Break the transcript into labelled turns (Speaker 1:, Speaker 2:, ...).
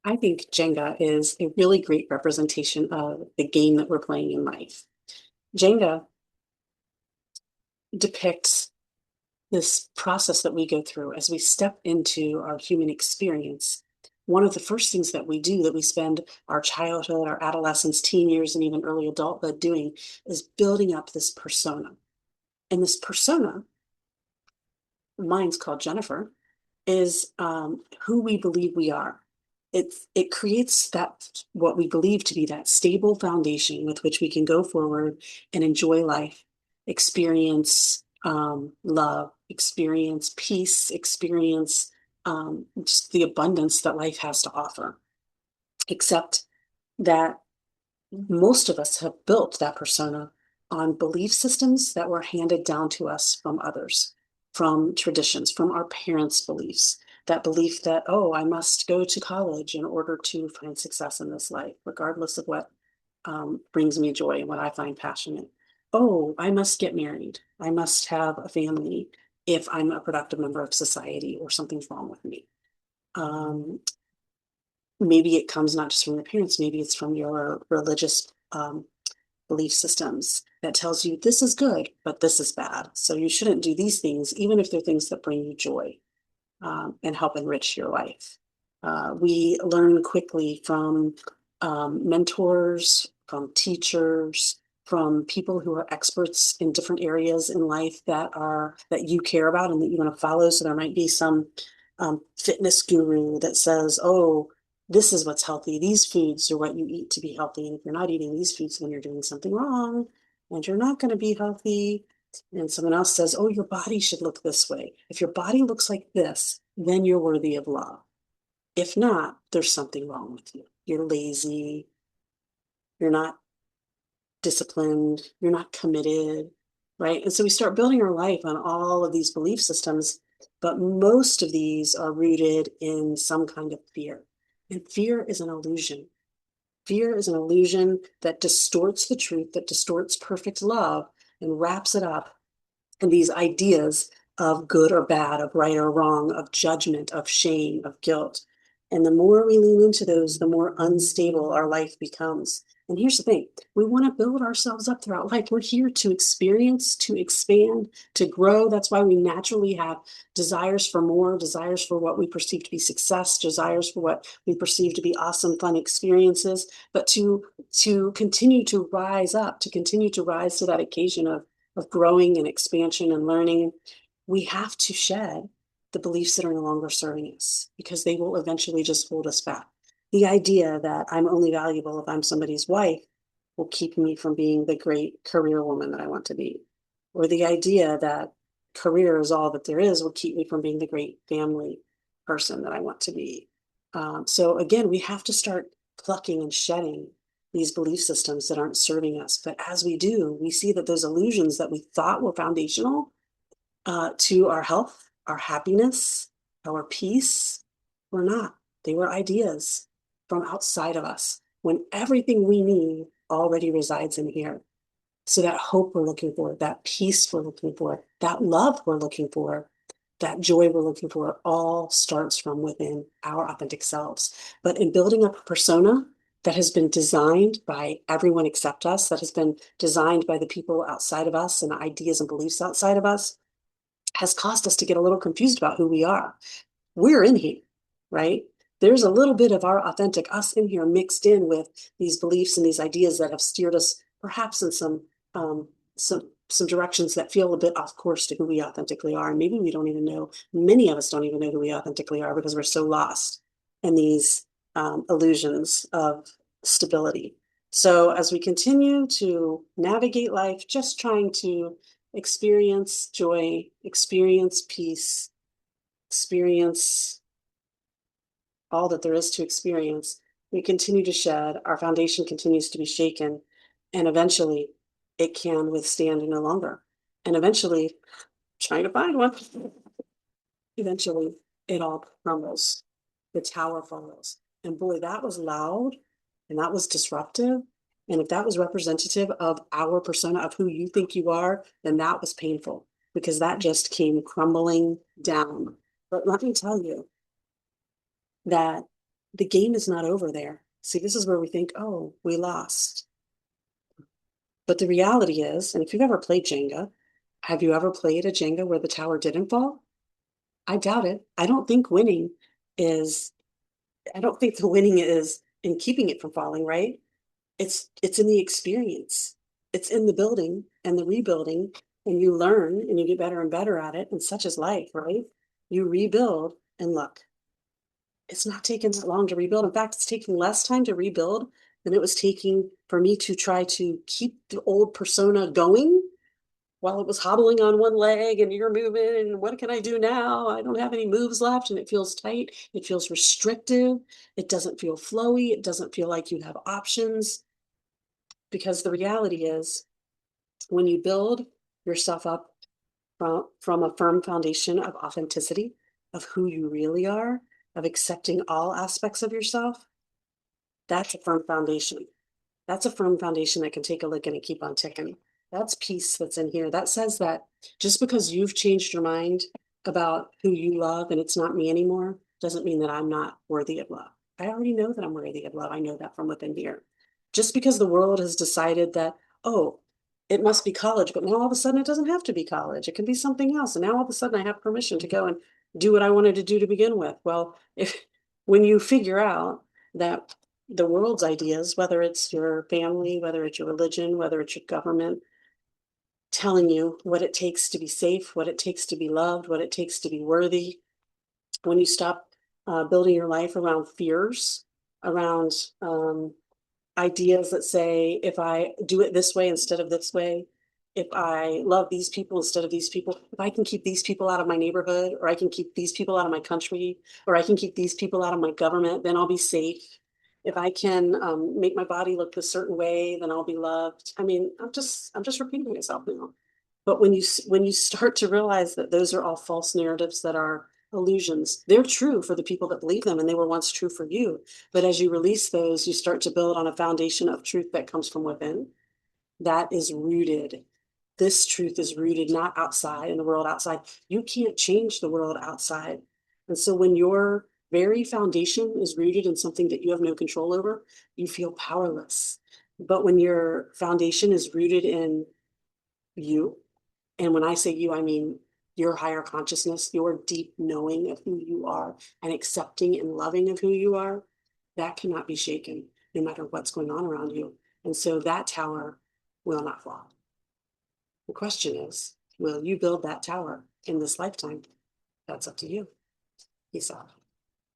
Speaker 1: I think Jenga is a really great representation of the game that we're playing in life. Jenga depicts this process that we go through as we step into our human experience. One of the first things that we do, that we spend our childhood, our adolescence, teen years, and even early adulthood doing, is building up this persona. And this persona, mine's called Jennifer, is who we believe we are. It creates that, what we believe to be that stable foundation with which we can go forward and enjoy life, experience love, experience peace, experience just the abundance that life has to offer. Except that most of us have built that persona on belief systems that were handed down to us from others, from traditions, from our parents' beliefs. That belief that, oh, I must go to college in order to find success in this life, regardless of what brings me joy and what I find passionate. Oh, I must get married. I must have a family if I'm a productive member of society or something's wrong with me. Um, Maybe it comes not just from your parents, maybe it's from your religious belief systems that tells you this is good, but this is bad. So you shouldn't do these things, even if they're things that bring you joy and help enrich your life. We learn quickly from mentors, from teachers, from people who are experts in different areas in life that you care about and that you want to follow. So there might be some fitness guru that says, "Oh, this is what's healthy. These foods are what you eat to be healthy. And if you're not eating these foods, then you're doing something wrong, and you're not going to be healthy." And someone else says, "Oh, your body should look this way. If your body looks like this, then you're worthy of love. If not, there's something wrong with you. You're lazy, you're not disciplined, you're not committed," right? And so we start building our life on all of these belief systems, but most of these are rooted in some kind of fear. And fear is an illusion. Fear is an illusion that distorts the truth, that distorts perfect love, and wraps it up in these ideas of good or bad, of right or wrong, of judgment, of shame, of guilt. And the more we lean into those, the more unstable our life becomes. And here's the thing, we want to build ourselves up throughout life. We're here to experience, to expand, to grow. That's why we naturally have desires for more, desires for what we perceive to be success, desires for what we perceive to be awesome, fun experiences, but to continue to rise up, to continue to rise to that occasion of growing and expansion and learning, we have to shed the beliefs that are no longer serving us because they will eventually just hold us back. The idea that I'm only valuable if I'm somebody's wife will keep me from being the great career woman that I want to be. Or the idea that career is all that there is will keep me from being the great family person that I want to be. So again, we have to start plucking and shedding these belief systems that aren't serving us. But as we do, we see that those illusions that we thought were foundational to our health, our happiness, our peace, were not. They were ideas from outside of us when everything we need already resides in here. So that hope we're looking for, that peace we're looking for, that love we're looking for, that joy we're looking for, all starts from within our authentic selves. But in building up a persona that has been designed by everyone except us, that has been designed by the people outside of us and ideas and beliefs outside of us, has caused us to get a little confused about who we are. We're in here, right? There's a little bit of our authentic us in here mixed in with these beliefs and these ideas that have steered us perhaps in some directions that feel a bit off course to who we authentically are. And maybe we don't even know, many of us don't even know who we authentically are because we're so lost in these illusions of stability. So as we continue to navigate life, just trying to experience joy, experience peace, experience all that there is to experience, we continue to shed, our foundation continues to be shaken, and eventually it can withstand no longer. And eventually, trying to find one, eventually it all crumbles. The tower falls. And boy, that was loud and that was disruptive. And if that was representative of our persona of who you think you are, then that was painful because that just came crumbling down. But let me tell you that The game is not over there. See, this is where we think, oh, we lost. But the reality is, and if you've ever played Jenga, have you ever played a Jenga where the tower didn't fall? I doubt it. Is, I don't think the winning is in keeping it from falling, right? It's in the experience. It's in the building and the rebuilding, and you learn and you get better and better at it. And such is life, right? You rebuild and look, it's not taking that long to rebuild. In fact, it's taking less time to rebuild than it was taking for me to try to keep the old persona going while it was hobbling on one leg and you're moving. And what can I do now? I don't have any moves left and it feels tight. It feels restrictive. It doesn't feel flowy. It doesn't feel like you have options, because the reality is when you build yourself up from a firm foundation of authenticity, of who you really are, of accepting all aspects of yourself, that's a firm foundation. That's a firm foundation that can take a lick and keep on ticking. That's peace that's in here. That says that just because you've changed your mind about who you love and it's not me anymore, doesn't mean that I'm not worthy of love. I already know that I'm worthy of love. I know that from within here. Just because the world has decided that, oh, it must be college, but now all of a sudden it doesn't have to be college. It can be something else. And now all of a sudden I have permission to go and do what I wanted to do to begin with. Well, if when you figure out that the world's ideas, whether it's your family, whether it's your religion, whether it's your government, telling you what it takes to be safe, what it takes to be loved, what it takes to be worthy. When you stop building your life around fears, around ideas that say, if I do it this way instead of this way, if I love these people instead of these people, if I can keep these people out of my neighborhood, or I can keep these people out of my country, or I can keep these people out of my government, then I'll be safe. If I can make my body look a certain way, then I'll be loved. I mean, I'm just repeating myself now. But when you start to realize that those are all false narratives that are illusions, they're true for the people that believe them, and they were once true for you. But as you release those, you start to build on a foundation of truth that comes from within. That is rooted. This truth is rooted not outside in the world outside. You can't change the world outside. And so when your very foundation is rooted in something that you have no control over, you feel powerless. But when your foundation is rooted in you, and when I say you, I mean your higher consciousness, your deep knowing of who you are and accepting and loving of who you are, that cannot be shaken no matter what's going on around you. And so that tower will not fall. The question is, will you build that tower in this lifetime? That's up to you. Peace out.